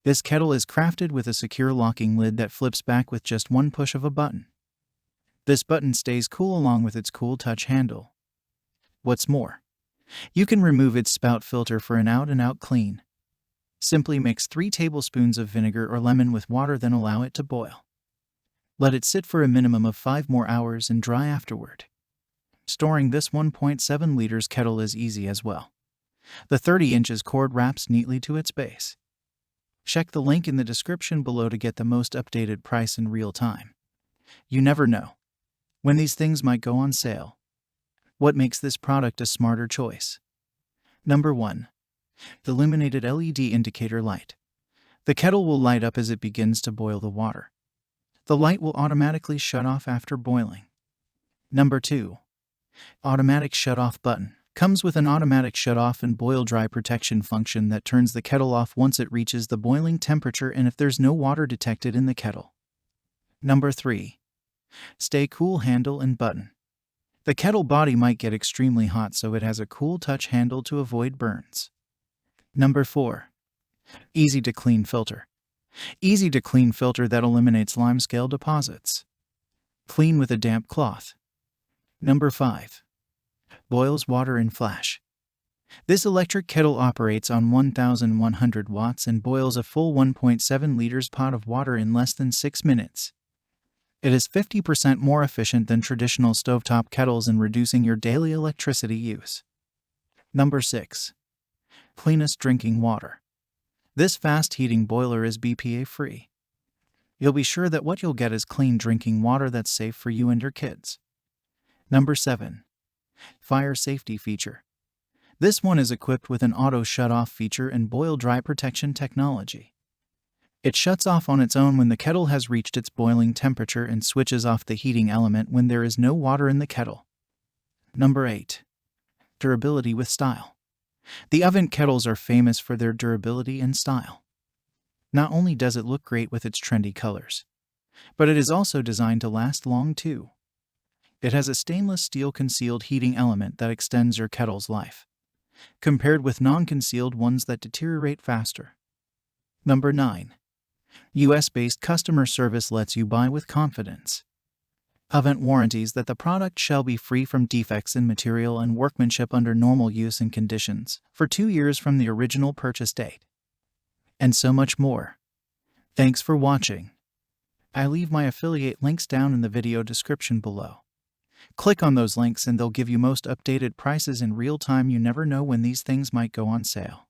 This kettle is crafted with a secure locking lid that flips back with just one push of a button. This button stays cool along with its cool touch handle. What's more, you can remove its spout filter for an out-and-out clean. Simply mix 3 tablespoons of vinegar or lemon with water, then allow it to boil. Let it sit for a minimum of 5 more hours and dry afterward. Storing this 1.7 liters kettle is easy as well. The 30 inches cord wraps neatly to its base. Check the link in the description below to get the most updated price in real time. You never know when these things might go on sale. What makes this product a smarter choice? Number 1. The Illuminated LED indicator light. The kettle will light up as it begins to boil the water. The light will automatically shut off after boiling. Number 2. Automatic shut-off button. Comes with an automatic shut-off and boil-dry protection function that turns the kettle off once it reaches the boiling temperature and if there's no water detected in the kettle. Number 3. Stay cool handle and button. The kettle body might get extremely hot, so it has a cool touch handle to avoid burns. Number 4. Easy to clean filter. Easy to clean filter that eliminates limescale deposits. Clean with a damp cloth. Number 5. Boils water in flash. This electric kettle operates on 1,100 watts and boils a full 1.7 liters pot of water in less than 6 minutes. It is 50% more efficient than traditional stovetop kettles in reducing your daily electricity use. Number 6. Cleanest drinking water. This fast heating boiler is BPA-free. You'll be sure that what you'll get is clean drinking water that's safe for you and your kids. Number 7. Fire safety feature. This one is equipped with an auto shut-off feature and boil-dry protection technology. It shuts off on its own when the kettle has reached its boiling temperature and switches off the heating element when there is no water in the kettle. Number 8. Durability with style. The OVENTE kettles are famous for their durability and style. Not only does it look great with its trendy colors, but it is also designed to last long too. It has a stainless steel concealed heating element that extends your kettle's life, compared with non-concealed ones that deteriorate faster. Number 9. US-based customer service lets you buy with confidence. OVENTE warranties that the product shall be free from defects in material and workmanship under normal use and conditions for 2 years from the original purchase date. And so much more. Thanks for watching. I leave my affiliate links down in the video description below. Click on those links and they'll give you most updated prices in real time. You never know when these things might go on sale.